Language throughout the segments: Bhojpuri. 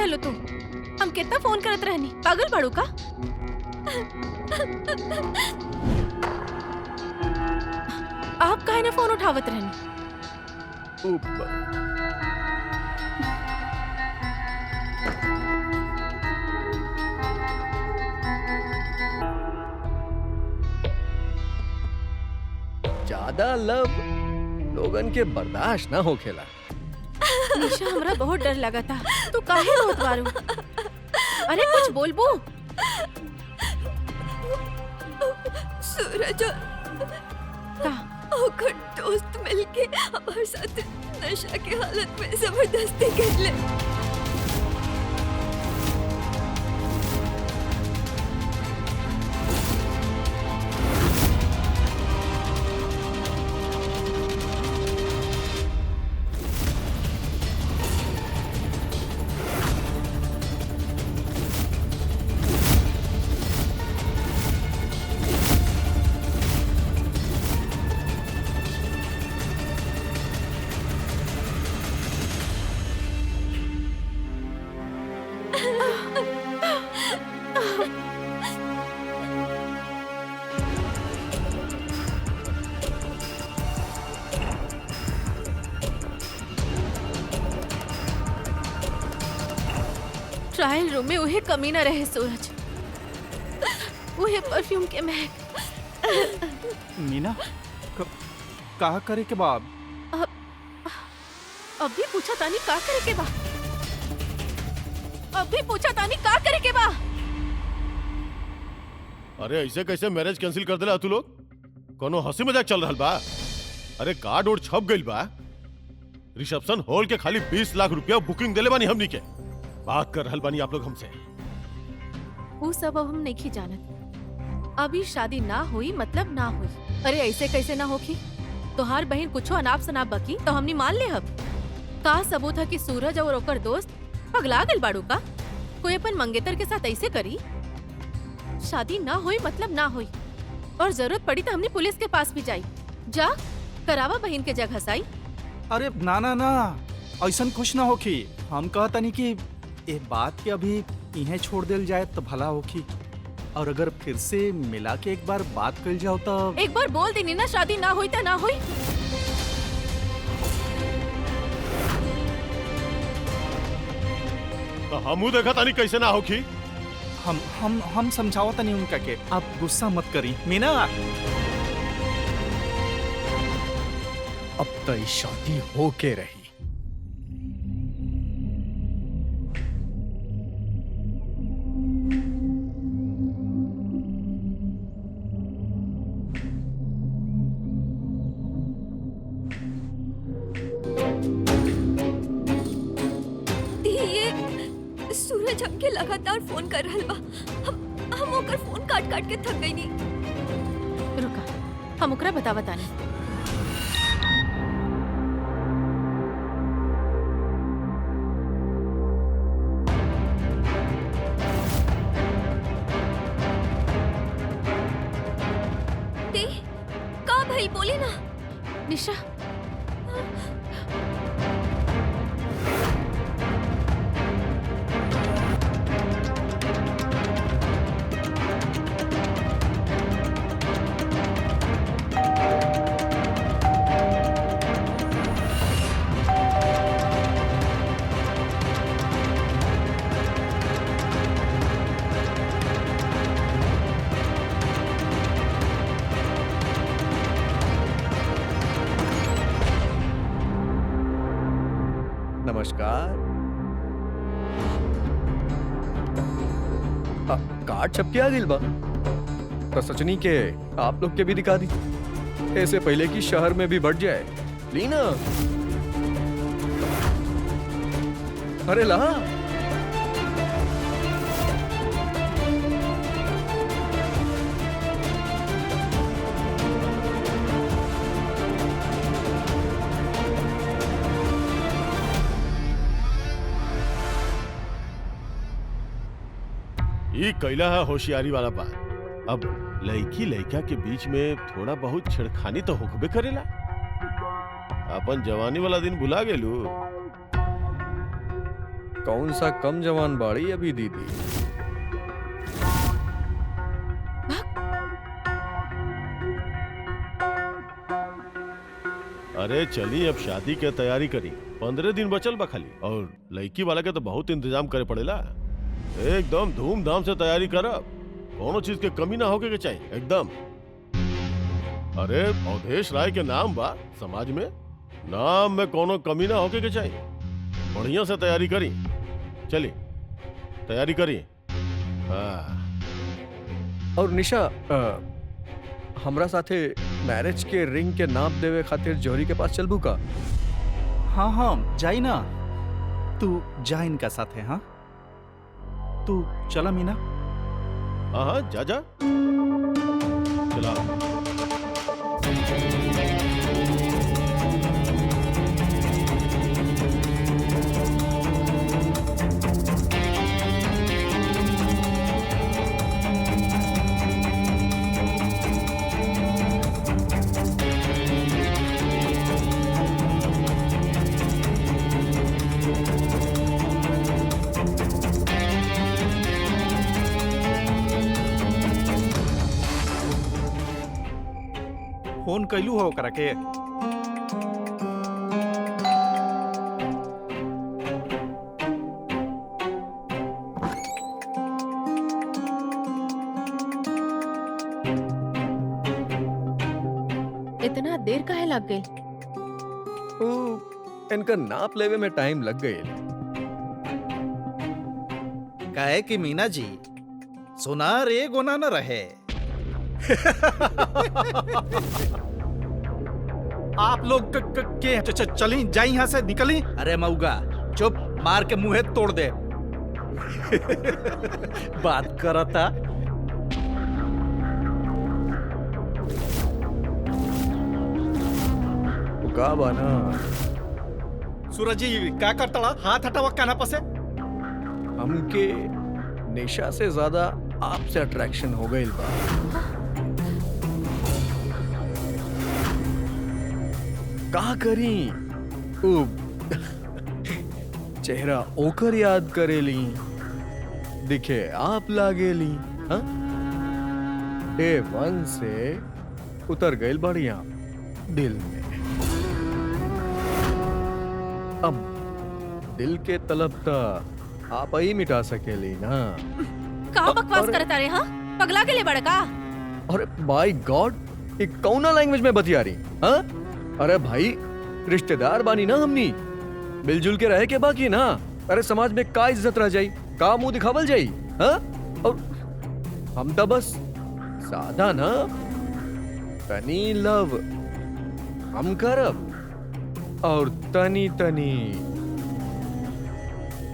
रहलो तू? हम कितना फोन करत रहनी, पागल बाड़ू का? आप काहे ना फोन उठावत रहनी? ज्यादा लव लोगन के बर्दाश्त ना होखेला। निशा, हमरा बहुत डर लगा था। तू काहे रोत बारू? अरे कुछ बोलबू? सूरज का? ओकर दोस्त मिलके हमारे साथ नशा के हालत में जबरदस्ती कर ले। ट्रायल रूम में उहे कमी न रहे सूरज, उहे परफ्यूम के महक। मीना, कहा करे के बाब? अभी पूछा तानी का करे के बा? अभी पूछा तानी का करे के बा? अरे ऐसे कैसे मैरिज कैंसिल कर देला तू लोग? कोनो हंसी मजाक चल रहल बा? अरे कार्ड और छप गइल बा। रिसेप्शन हॉल के खाली 20 लाख रुपया बुकिंग देले बानी हमनी के। बात कर रहल बानी आप लोग हमसे। वो सब अब हम नहीं जानत। अभी शादी ना हुई मतलब ना हुई। अरे ऐसे कैसे ना होखी? तोहार बहन कुछो अनाप शनाप बकी तो हमनी मान ले। अब का सबूत है कि सूरज और ओकर दोस्त पगला गइल बाड़ू का? कोई अपन मंगेतर के साथ ऐसे करी? शादी ना हुई मतलब ना हुई, और जरूरत पड़ी तो हमने पुलिस के पास भी जाई। जा करावा बहन के जगह साई। अरे ना ना ना, ऐसा कुछ ना होखी। हम कहता नहीं कि ये बात के अभी इन्हें छोड़ देल जाए तो भला होखी, और अगर फिर से मिला के एक बार बात कर जाओ तो। एक बार बोल देनी ना, शादी ना हुई तो ना हुई। तो हमू देखा तानी कैसे ना होखी। हम समझावता नहीं उनका के, आप गुस्सा मत करी मीना। अब तो शादी हो के रही। ये सूरज हमके लगातार फोन कर रहल बा। हम ओकर फोन काट काट के थक गई नी। रुका, हम ओकरा बतावा तानी। का भाई बोली ना। निशा, नमस्कार। कार्ड छपके आ गइल बा तो सचनी के आप लोग के भी दिखा दी, ऐसे पहले कि शहर में भी बढ़ जाए। लीना, अरे ला। ये कैला है होशियारी वाला बात। अब लड़की लड़का के बीच में थोड़ा बहुत छेड़खानी तो होकबे करेला। अपन जवानी वाला दिन भुला गेलू। कौन सा कम जवान बाड़ी अभी दीदी। अरे चली अब शादी के तैयारी करी, 15 दिन बचल बा खाली। और लड़की वाला के तो बहुत इंतजाम करे पड़ेला। एकदम धूमधाम से तैयारी करब, कोनो चीज के कमी ना होके के चाहिए एकदम। अरे अवधेश राय के नाम बा समाज में, नाम में कोनो कमी ना होके के चाहिए। बढ़िया से तैयारी करी, चली तैयारी करी। और निशा हमरा साथे मैरिज के रिंग के नाप देवे खातिर जौहरी के पास चलबू का? हाँ हाँ जाई ना, तू जा इनका साथ है। हाँ तू चला मीना। हाँ हाँ जा जा चला। फोन कैलू हो ओकरा के? इतना देर काहे लग गई? इनका नाप लेवे में टाइम लग गई। काहे कि मीना जी सोनार एक गोना न रहे। आप लोग चली जाई यहाँ से, निकली। अरे मऊगा चुप, मार के मुंह तोड़ दे। बात करता। का बाना सूरज जी क्या करता? हाथ हटावा काना पसे। हमके निशा से ज्यादा आपसे अट्रैक्शन हो गई बा। का करी चेहरा ओकर याद करेली, दिखे आप लागेली। हाँ डे 1 से उतर गई बढ़िया दिल में। अब दिल के तलब ता आप ही मिटा सकेली ना। का बकवास करता रे? हाँ पगला के लिए बड़का। अरे बाय गॉड, ये कौना लैंग्वेज में बतिया रही? हाँ अरे भाई रिश्तेदार बानी ना हमनी, मिलजुल के रहे के बाकी ना। अरे समाज में का इज्जत रह जाई, का मुंह दिखावल जाई? हाँ और हम तो बस सादा ना, तनी लव हम करब और तनी तनी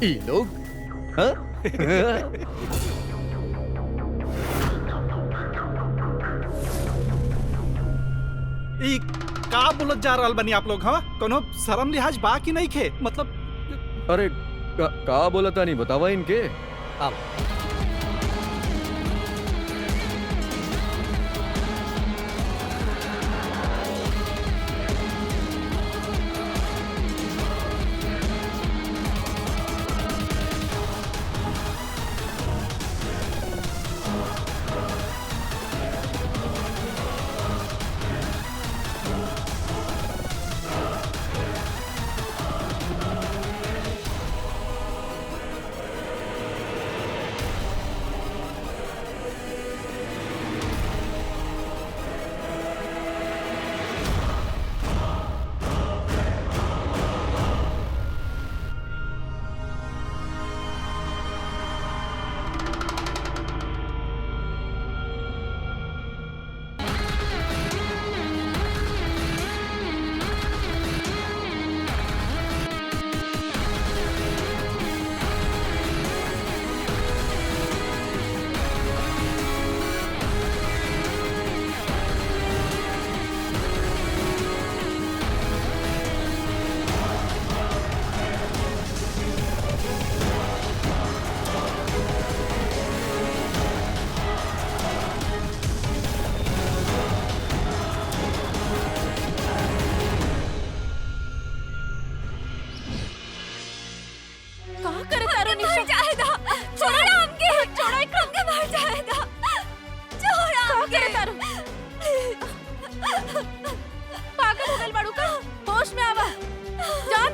ई लोग। हाँ ई का बोलत जा रहल बनी आप लोग? हाँ कोनो शर्म लिहाज बा कि नहीं खे? मतलब अरे का बोला था नहीं बतावा इनके। अब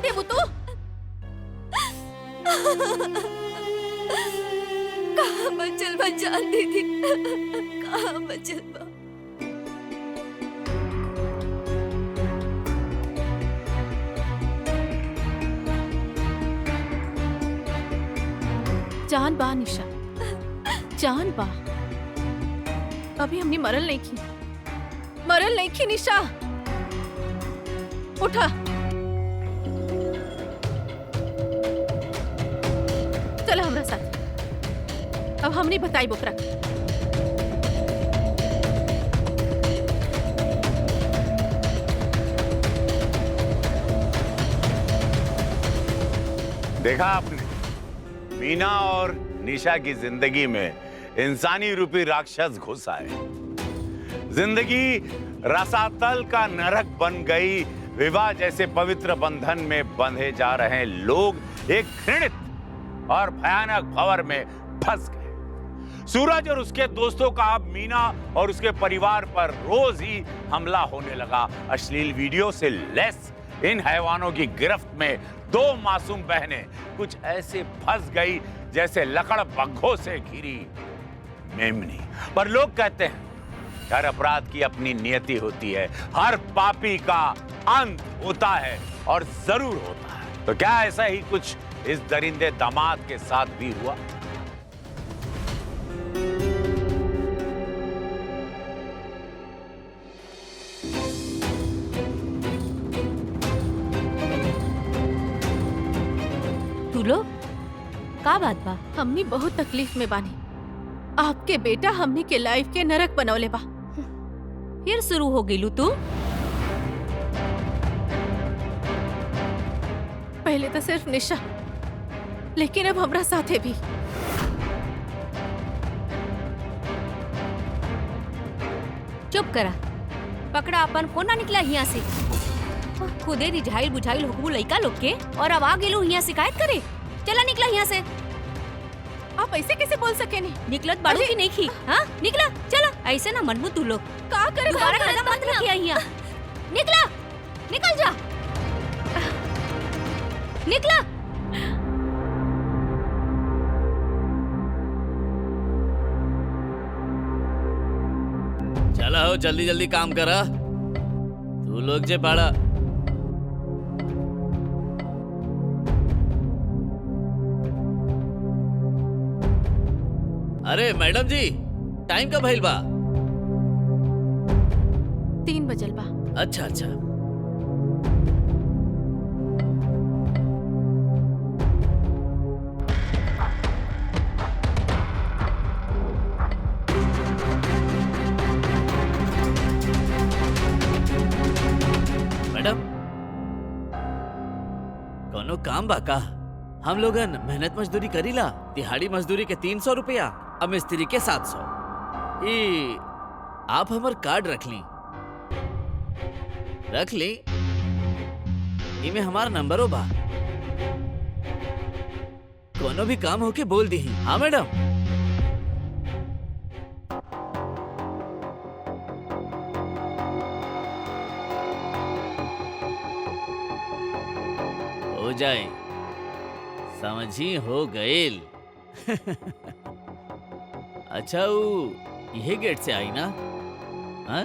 देबू तू? कहाँ बचल बा जान दीदी, कहाँ बचल बा? जान बा निशा, जान बा। अभी हमने मरल नहीं की, मरल नहीं की निशा। उठा, चला हमरा साथ। अब हमने बताई बोकरा। देखा आपने, मीना और निशा की जिंदगी में इंसानी रूपी राक्षस घुस आए। जिंदगी रसातल का नरक बन गई। विवाह जैसे पवित्र बंधन में बंधे जा रहे लोग एक घृणित और भयानक भंवर में फंस गए। सूरज और उसके दोस्तों का अब मीना और उसके परिवार पर रोज ही हमला होने लगा। अश्लील वीडियो से लेस इन हैवानों की गिरफ्त में 2 मासूम बहनें कुछ ऐसे फंस गई जैसे लकड़ बग्घों से घिरी मेमनी। पर लोग कहते हैं हर अपराध की अपनी नियति होती है, हर पापी का अंत होता है और जरूर होता है। तो क्या ऐसा ही कुछ इस दरिंदे दामाद के साथ भी हुआ? तू लोग का बात बा? हमनी बहुत तकलीफ में बानी। आपके बेटा हमनी के लाइफ के नरक बनौले बा। फिर शुरू हो गईलू तू? पहले तो सिर्फ निशा, लेकिन अब हमरा साथे भी। चुप करा, पकड़ा अपन फोन ना निकला यहाँ से। खुदे रिझाइल बुझाइल हुकू लइका लोग के, और अब आ गेलू यहाँ शिकायत करे। चला निकला यहाँ से। आप ऐसे कैसे बोल सके नहीं? निकलत बाड़ू की नहीं खी? हाँ निकला, चला। ऐसे ना मनबू तू लोग। का करे? दोबारा कदम मत रखिया यहाँ। निकला, निकल जा, निकला। चला हो, जल्दी जल्दी काम करा। तू लोग जे पाड़ा। अरे मैडम जी, टाइम कब भइल बा? 3 बजल बा। अच्छा अच्छा। मैडम, कोनो काम बा का? हम लोगन मेहनत मजदूरी करीला। दिहाड़ी मजदूरी के 300 रुपया, अब मिस्त्री के 700। आप हमर कार्ड रख ली। रख ली, इमे हमारा नंबरो बा। कोनो भी काम होके बोल दी। हाँ मैडम। हो जाए, समझी हो गएल। अच्छा, वो यही गेट से आई ना? हाँ,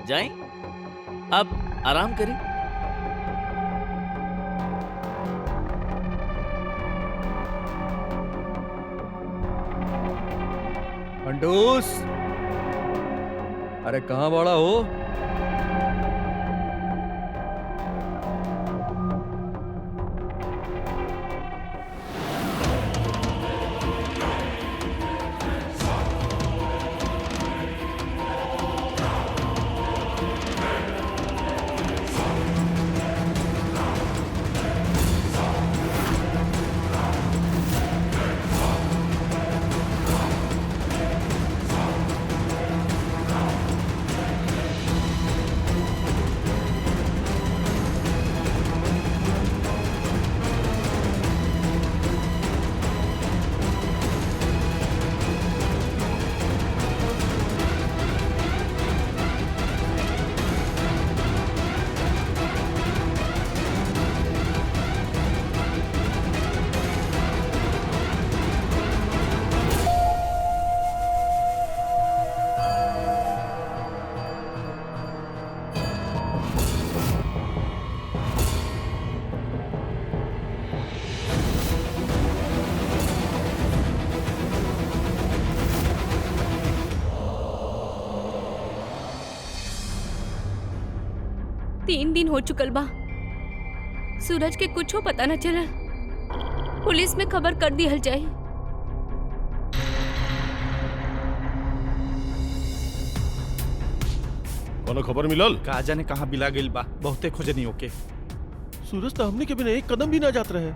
जाए, अब आराम करें। अंडूस, अरे कहाँ बड़ा हो? 3 दिन हो चुकल बा, सूरज के कुछो पता न चलल। पुलिस में खबर कर दिहल जाए। कोनो खबर मिलल? का जाने कहाँ बिला गइल बा, बहुते खोजनी ओके। सूरज तो हमने के बिना एक कदम भी ना जात रहे।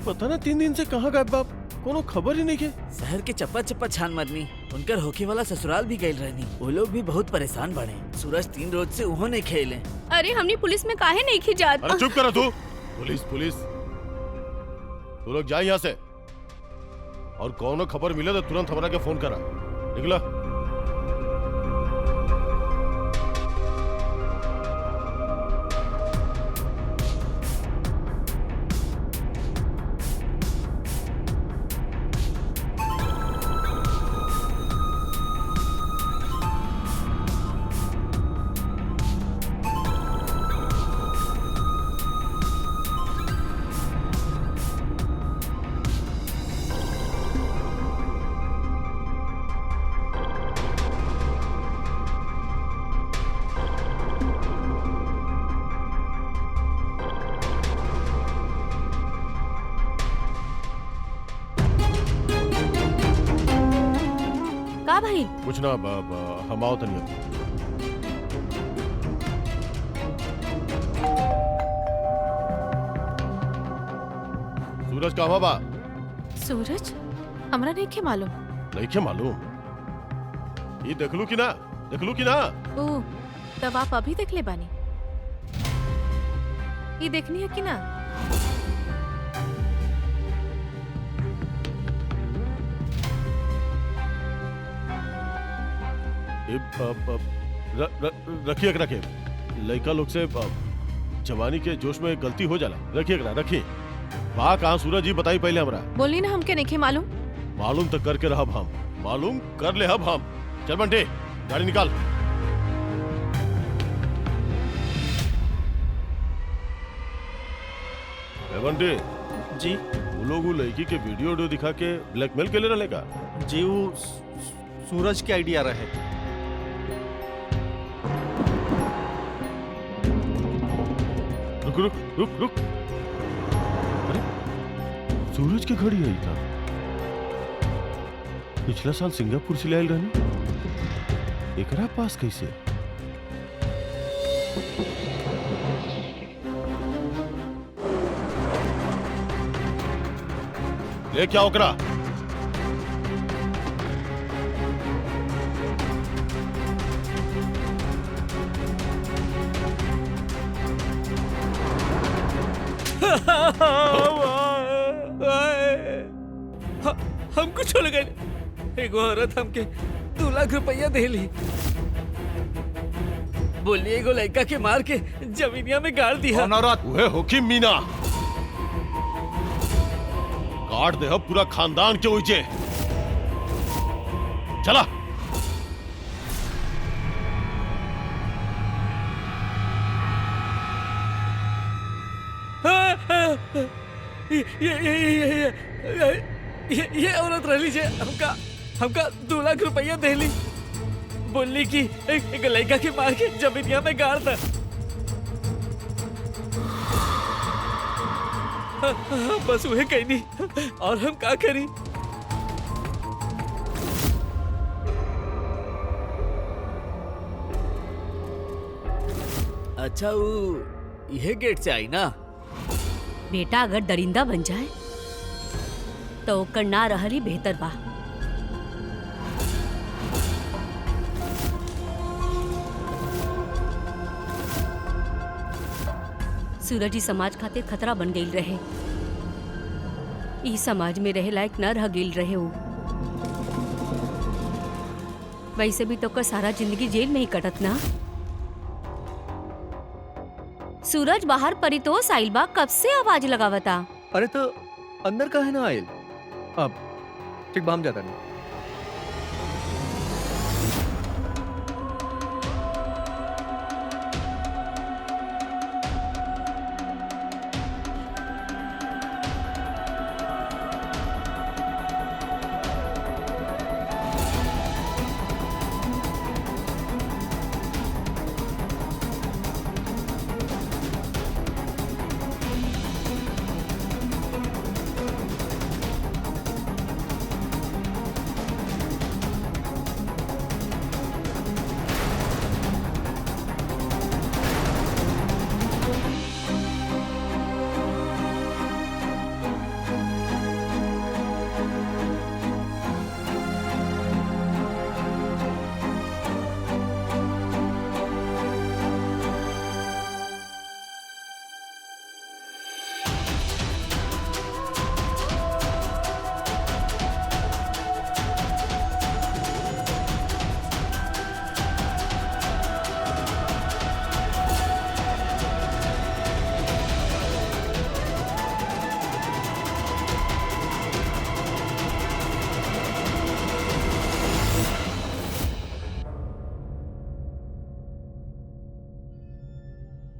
पता ना 3 दिन से कहाँ गायब बाप, कोनो खबर ही नहीं के। शहर के चप्पा चप्पा छान मरनी, उनकर होके वाला ससुराल भी गइल रहनी। वो लोग भी बहुत परेशान बने। सूरज 3 रोज से उहो नहीं खेले। अरे हमनी पुलिस में काहे नहीं खिजात? अरे चुप करा तू। पुलिस पुलिस, तू लोग जा यहाँ से, और कोनो खबर मिले तो तुरंत हमरा के फोन करा। निकला। का भाई? कुछ ना हम आओ तनिया। सूरज कहाँ बा? सूरज हमरा नहीं के मालूम। नहीं के मालूम? ये देखलू कि ना, देखलू कि ना? ओ तब आप अभी देख ले बानी। ये देखनी है कि ना? रखिए रखिए, लड़का लोग से जवानी के जोश में गलती हो जाला। रखिए रखिए। वहाँ कहाँ सूरज जी बताई पहले हमरा। बोली ना हमके नहीं मालूम। मालूम तो करके रहब हम, मालूम कर ले हब हम। चल बंटे गाड़ी निकाल। बंटे जी वो लोग वो लड़की के वीडियो दिखा के ब्लैकमेल के ले रहे का? जी वो सूरज के आइडिया रहे। रुक रुक रुक रुक। अरे सूरज की घड़ी आई था। पिछला साल सिंगापुर से लायल रहनी, एकरा पास कैसे? ले क्या ओकरा? हम कुछ हो गए। एगो औरत हमके 2 लाख रुपया देली, बोली एगो लड़का के मार के जमीनिया में गाड़ दिया। कौन औरत? वह होकी मीना। काट दे अब पूरा खानदान के ऊंचे। चला। ये औरत रही जे हमका 2 लाख रुपया देली, बोली कि एक लड़का के मार के जमीनिया में गाड़ दे। बस वही कहनी, और हम का करी? अच्छा वो यह गेट से आई ना? बेटा अगर दरिंदा बन जाए तो ओकर ना रहली बेहतर बा। सूरज ही समाज खातिर खतरा बन गई रहे। ई समाज में रहे लायक न रह गई रहे वो। वैसे भी तो का सारा जिंदगी जेल में ही कटत ना। सूरज बाहर परितोष आइल बा, कब से आवाज लगावता। अरे तो अंदर का है ना आयल। अब ठीक बा, हम जाता नहीं।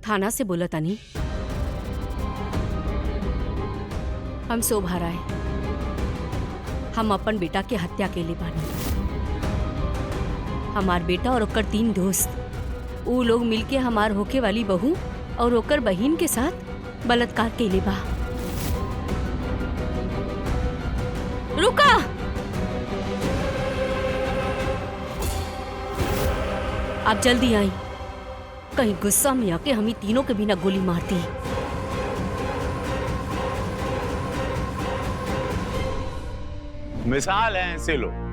थाना से बोला तानी। हम शोभा राय, हम अपन बेटा के हत्या केले बानी। हमार बेटा और ओकर 3 दोस्त ऊ लोग मिलके हमार होके वाली बहू और ओकर बहिन के साथ बलात्कार केले बा। रुका! आप जल्दी आई, कहीं गुस्सा में आके हम ही तीनों के बिना गोली मार दी। मिसाल है ऐसे लोग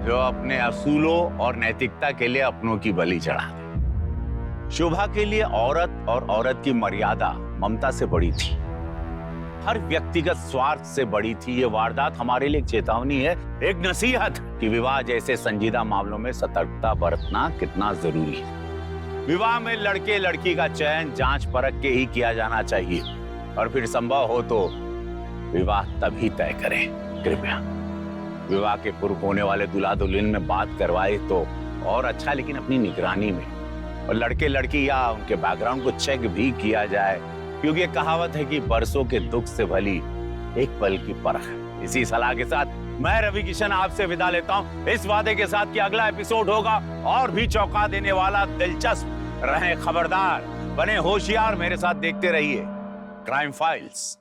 जो अपने असूलों और नैतिकता के लिए अपनों की बलि चढ़ा दे। शोभा के लिए औरत और औरत की मर्यादा ममता से बड़ी थी, हर व्यक्तिगत स्वार्थ से बड़ी थी। ये वारदात हमारे लिए एक चेतावनी है, एक नसीहत कि विवाह जैसे संजीदा मामलों में सतर्कता बरतना कितना जरूरी है। विवाह में लड़के लड़की का चयन जांच परख के ही किया जाना चाहिए और फिर संभव हो तो विवाह तभी तय करें। कृपया विवाह के पूर्व होने वाले दूल्हा दुल्हन में बात करवाए तो और अच्छा, लेकिन अपनी निगरानी में। और लड़के लड़की या उनके बैकग्राउंड को चेक भी किया जाए, क्योंकि ये कहावत है कि बरसों के दुख से भली एक पल की परख। इसी सलाह के साथ मैं रवि किशन आपसे विदा लेता हूं, इस वादे के साथ कि अगला एपिसोड होगा और भी चौंका देने वाला, दिलचस्प। रहें खबरदार, बने होशियार, मेरे साथ देखते रहिए क्राइम फाइल्स।